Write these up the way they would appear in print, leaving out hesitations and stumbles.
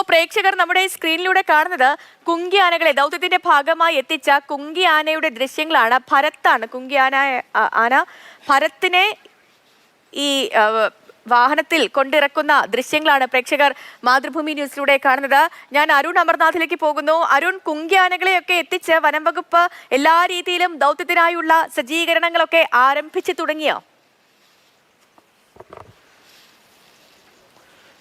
പ്രേക്ഷകർ നമ്മുടെ സ്ക്രീനിലൂടെ കാണുന്നത് കുങ്കി ആനകളെ ദൗത്യത്തിന്റെ ഭാഗമായി എത്തിച്ച കുങ്കി ആനയുടെ ദൃശ്യങ്ങളാണ്. ഭരത്താണ് കുങ്കി ആന ഭരത്തിനെ ഈ വാഹനത്തിൽ കൊണ്ടിറക്കുന്ന ദൃശ്യങ്ങളാണ് പ്രേക്ഷകർ മാതൃഭൂമി ന്യൂസിലൂടെ കാണുന്നത്. ഞാൻ അരുൺ അമർനാഥിലേക്ക് പോകുന്നു. അരുൺ, കുങ്കി ആനകളെയൊക്കെ എത്തിച്ച് വനം വകുപ്പ് എല്ലാ രീതിയിലും ദൗത്യത്തിനായുള്ള സജ്ജീകരണങ്ങളൊക്കെ ആരംഭിച്ചു തുടങ്ങിയോ?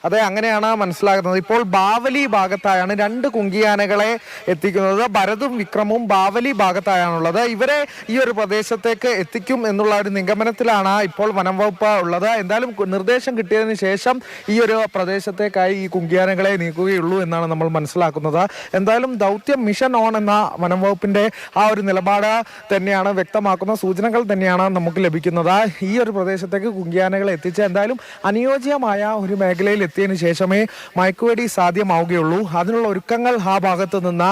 അതെ, അങ്ങനെയാണ് മനസ്സിലാകുന്നത്. ഇപ്പോൾ ബാവലി ഭാഗത്തായാണ് രണ്ട് കുങ്കിയാനകളെ എത്തിക്കുന്നത്. ഭരതും വിക്രമും ബാവലി ഭാഗത്തായാണുള്ളത്. ഇവരെ ഈ ഒരു പ്രദേശത്തേക്ക് എത്തിക്കും എന്നുള്ള ഒരു നിഗമനത്തിലാണ് ഇപ്പോൾ വനം വകുപ്പ് ഉള്ളത്. എന്തായാലും നിർദ്ദേശം കിട്ടിയതിന് ശേഷം ഈ ഒരു പ്രദേശത്തേക്കായി ഈ കുങ്കിയാനകളെ നീക്കുകയുള്ളൂ എന്നാണ് നമ്മൾ മനസ്സിലാക്കുന്നത്. എന്തായാലും ദൗത്യം മിഷൻ ഓൺ എന്ന വനം വകുപ്പിന്റെ ആ ഒരു നിലപാട് തന്നെയാണ് വ്യക്തമാക്കുന്ന സൂചനകൾ തന്നെയാണ് നമുക്ക് ലഭിക്കുന്നത്. ഈ ഒരു പ്രദേശത്തേക്ക് കുങ്കിയാനകളെ എത്തിച്ച് എന്തായാലും അനുയോജ്യമായ ഒരു മേഖലയിൽ എത്തിയതിനു ശേഷമേ മയക്കുവെടി സാധ്യമാവുകയുള്ളൂ. അതിനുള്ള ഒരുക്കങ്ങൾ ആ ഭാഗത്ത് നിന്ന്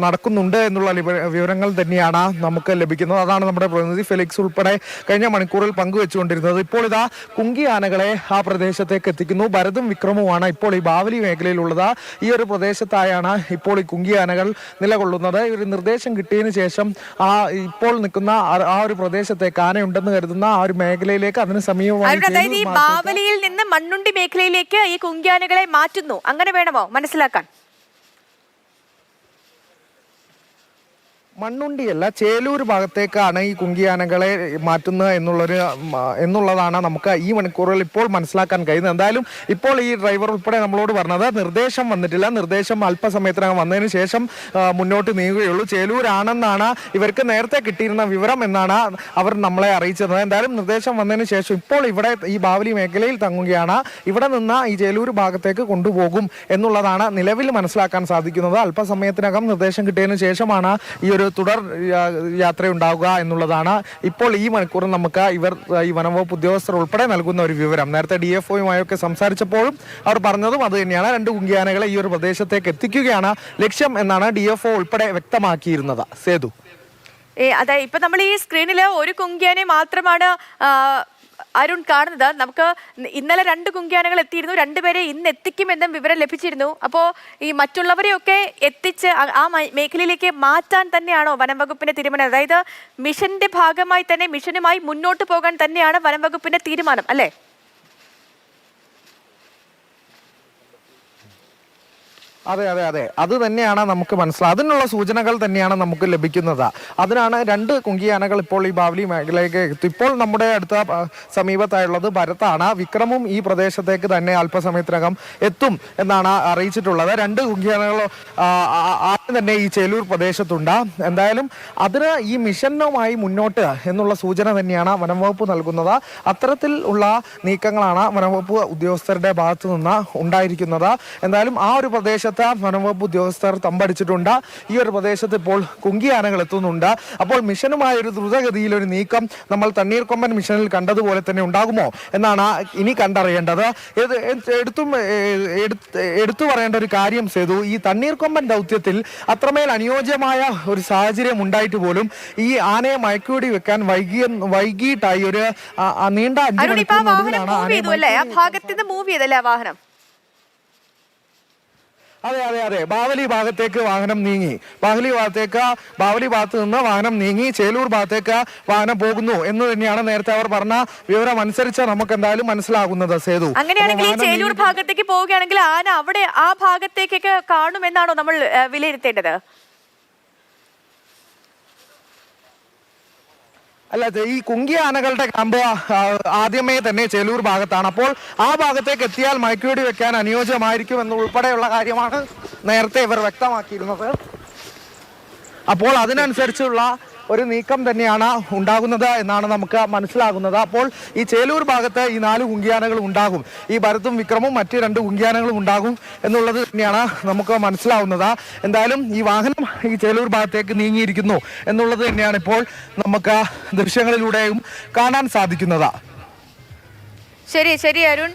നടക്കുന്നുണ്ട് എന്നുള്ള വിവരങ്ങൾ തന്നെയാണ് നമുക്ക് ലഭിക്കുന്നത്. അതാണ് നമ്മുടെ പ്രതിനിധി ഫെലിക്സ് ഉൾപ്പെടെ കഴിഞ്ഞ മണിക്കൂറിൽ പങ്കുവെച്ചുകൊണ്ടിരുന്നത്. ഇപ്പോൾ ഇതാ കുങ്കി ആനകളെ ആ പ്രദേശത്തേക്ക് എത്തിക്കുന്നു. ഭരതും വിക്രമുമാണ് ഇപ്പോൾ ഈ ബാവലി മേഖലയിലുള്ളത്. ഈ ഒരു പ്രദേശത്തായാണ് ഇപ്പോൾ ഈ കുങ്കി ആനകൾ നിലകൊള്ളുന്നത്. ഒരു നിർദ്ദേശം കിട്ടിയതിനു ശേഷം ഇപ്പോൾ നിൽക്കുന്ന ആ ഒരു പ്രദേശത്തേക്ക് ആനയുണ്ടെന്ന് കരുതുന്ന ആ ഒരു മേഖലയിലേക്ക് അതിന് സമീപമായി ബാവലിയിൽ നിന്ന് മണ്ണുണ്ടി മേഖലയിലേക്ക് ഈ കുങ്കിയാനകളെ മാറ്റുന്നു, അങ്ങനെ വേണമോ മനസ്സിലാക്കാൻ? മണ്ണുണ്ടിയല്ല, ചേലൂർ ഭാഗത്തേക്കാണ് ഈ കുങ്കിയാനകളെ മാറ്റുന്നത് എന്നുള്ളതാണ് നമുക്ക് ഈ മണിക്കൂറുകൾ ഇപ്പോൾ മനസ്സിലാക്കാൻ കഴിയുന്നത്. എന്തായാലും ഇപ്പോൾ ഈ ഡ്രൈവർ ഉൾപ്പെടെ നമ്മളോട് പറഞ്ഞത് നിർദ്ദേശം വന്നിട്ടില്ല, നിർദ്ദേശം അല്പസമയത്തിനകം വന്നതിന് ശേഷം മുന്നോട്ട് നീങ്ങുകയുള്ളൂ. ചേലൂരാണെന്നാണ് ഇവർക്ക് നേരത്തെ കിട്ടിയിരുന്ന വിവരം എന്നാണ് അവർ നമ്മളെ അറിയിച്ചത്. എന്തായാലും നിർദ്ദേശം വന്നതിന് ശേഷം ഇപ്പോൾ ഇവിടെ ഈ ബാവലി മേഖലയിൽ തങ്ങുകയാണ്. ഇവിടെ നിന്ന് ഈ ചേലൂർ ഭാഗത്തേക്ക് കൊണ്ടുപോകും എന്നുള്ളതാണ് നിലവിൽ മനസ്സിലാക്കാൻ സാധിക്കുന്നത്. അല്പസമയത്തിനകം നിർദ്ദേശം കിട്ടിയതിന് ശേഷമാണ് ഈ ഒരു തുടർ യാത്രയുണ്ടാവുക എന്നുള്ളതാണ് ഇപ്പോൾ ഈ മണിക്കൂറിൽ നമുക്ക് ഈ വനംവകുപ്പ് ഉദ്യോഗസ്ഥർ ഉൾപ്പെടെ നൽകുന്ന ഒരു വിവരം. നേരത്തെ DFOയുമായൊക്കെ സംസാരിച്ചപ്പോഴും അവർ പറഞ്ഞതും അത് തന്നെയാണ്. രണ്ട് കുങ്കിയാനകളെ ഈ ഒരു പ്രദേശത്തേക്ക് എത്തിക്കുകയാണ് ലക്ഷ്യം എന്നാണ് DFO ഉൾപ്പെടെ വ്യക്തമാക്കിയിരുന്നത്. സേതു, അതെ, ഇപ്പൊ നമ്മൾ ഈ സ്ക്രീനിൽ ഒരു കുങ്കിയാനെ മാത്രമാണ് അരുൺ കാണുന്നത്. നമുക്ക് ഇന്നലെ രണ്ട് കുങ്കിയാനകൾ എത്തിയിരുന്നു, രണ്ടുപേരെ ഇന്ന് എത്തിക്കുമെന്നും വിവരം ലഭിച്ചിരുന്നു. അപ്പോൾ ഈ മറ്റുള്ളവരെയൊക്കെ എത്തിച്ച് ആ മേഖലയിലേക്ക് മാറ്റാൻ തന്നെയാണോ വനം വകുപ്പിന്റെ തീരുമാനം? അതായത് മിഷന്റെ ഭാഗമായി തന്നെ മിഷനുമായി മുന്നോട്ട് പോകാൻ തന്നെയാണ് വനം വകുപ്പിന്റെ തീരുമാനം, അല്ലേ? അതെ അതെ അതെ അത് തന്നെയാണ് നമുക്ക് മനസ്സിലായത്. അതിനുള്ള സൂചനകൾ തന്നെയാണ് നമുക്ക് ലഭിക്കുന്നത്. അതിനാണ് രണ്ട് കുങ്കിയാനകൾ ഇപ്പോൾ ഈ ബാവലി മേഖലയിലേക്ക് എത്തും. ഇപ്പോൾ നമ്മുടെ അടുത്ത സമീപത്തായുള്ളത് ഭരതാണ്. വിക്രമും ഈ പ്രദേശത്തേക്ക് തന്നെ അല്പസമയത്തിനകം എത്തും എന്നാണ് അറിയിച്ചിട്ടുള്ളത്. രണ്ട് കുങ്കിയാനകൾ ആദ്യം തന്നെ ഈ ചേലൂർ പ്രദേശത്തുണ്ട്. എന്തായാലും അതിന് ഈ മിഷനുമായി മുന്നോട്ട് എന്നുള്ള സൂചന തന്നെയാണ് വനംവകുപ്പ് നൽകുന്നത്. അത്തരത്തിൽ ഉള്ള നീക്കങ്ങളാണ് വനംവകുപ്പ് ഉദ്യോഗസ്ഥരുടെ ഭാഗത്തു നിന്ന് ഉണ്ടായിരിക്കുന്നത്. എന്തായാലും ആ ഒരു പ്രദേശത്ത് വനംവകുപ്പ് ഉദ്യോഗസ്ഥർ തമ്പടിച്ചിട്ടുണ്ട്. ഈ ഒരു പ്രദേശത്ത് ഇപ്പോൾ കുങ്കിയാനകൾ എത്തുന്നുണ്ട്. അപ്പോൾ മിഷനുമായ ഒരു ദ്രുതഗതിയിൽ ഒരു നീക്കം നമ്മൾ തണ്ണീർക്കൊമ്പൻ മിഷനിൽ കണ്ടതുപോലെ തന്നെ ഉണ്ടാകുമോ എന്നാണ് ഇനി കണ്ടറിയേണ്ടത്. എടുത്തു പറയേണ്ട ഒരു കാര്യം സേതു, ഈ തണ്ണീർക്കൊമ്പൻ ദൗത്യത്തിൽ അത്രമേൽ അനുയോജ്യമായ ഒരു സാഹചര്യം ഉണ്ടായിട്ട് പോലും ഈ ആനയെ മയക്കുവെടി വെക്കാൻ വൈകിട്ടായി ഒരു നീണ്ട 5 മണിക്കൂർ വാഹനം. അതെ അതെ അതെ ബാവലി ഭാഗത്തേക്ക് വാഹനം നീങ്ങി. ബാവലി ഭാഗത്ത് നിന്ന് വാഹനം നീങ്ങി ചേലൂർ ഭാഗത്തേക്ക് വാഹനം പോകുന്നു എന്ന് തന്നെയാണ് നേരത്തെ അവർ പറഞ്ഞ വിവരം അനുസരിച്ച് നമുക്ക് എന്തായാലും മനസ്സിലാകുന്നത്. സേതു, അങ്ങനെയാണെങ്കിൽ ചേലൂർ ഭാഗത്തേക്ക് പോവുകയാണെങ്കിൽ ആന അവിടെ ആ ഭാഗത്തേക്കൊക്കെ കാണുമെന്നാണോ നമ്മൾ വിലയിരുത്തേണ്ടത്? അല്ല, ഈ കുങ്കിയ ആനകളുടെ ക്യാമ്പ് ആദ്യമേ തന്നെ ചേലൂർ ഭാഗത്താണ്. അപ്പോൾ ആ ഭാഗത്തേക്ക് എത്തിയാൽ മയക്കുവെടി വെക്കാൻ അനുയോജ്യമായിരിക്കും എന്നുൾപ്പെടെയുള്ള കാര്യമാണ് നേരത്തെ ഇവർ വ്യക്തമാക്കിയിരുന്നത്. അപ്പോൾ അതിനനുസരിച്ചുള്ള ഒരു നീക്കം തന്നെയാണ് ഉണ്ടാകുന്നത് എന്നാണ് നമുക്ക് മനസ്സിലാകുന്നത്. അപ്പോൾ ഈ ചേലൂർ ഭാഗത്ത് ഈ 4 കുങ്കിയാനകൾ ഉണ്ടാകും. ഈ ഭരതും വിക്രമും മറ്റ് 2 കുങ്കിയാനകളും ഉണ്ടാകും എന്നുള്ളത് തന്നെയാണ് നമുക്ക് മനസ്സിലാവുന്നത്. എന്തായാലും ഈ വാഹനം ഈ ചേലൂർ ഭാഗത്തേക്ക് നീങ്ങിയിരിക്കുന്നു എന്നുള്ളത് തന്നെയാണ് ഇപ്പോൾ നമുക്ക് ദൃശ്യങ്ങളിലൂടെയും കാണാൻ സാധിക്കുന്നത്. ശരി അരുൺ.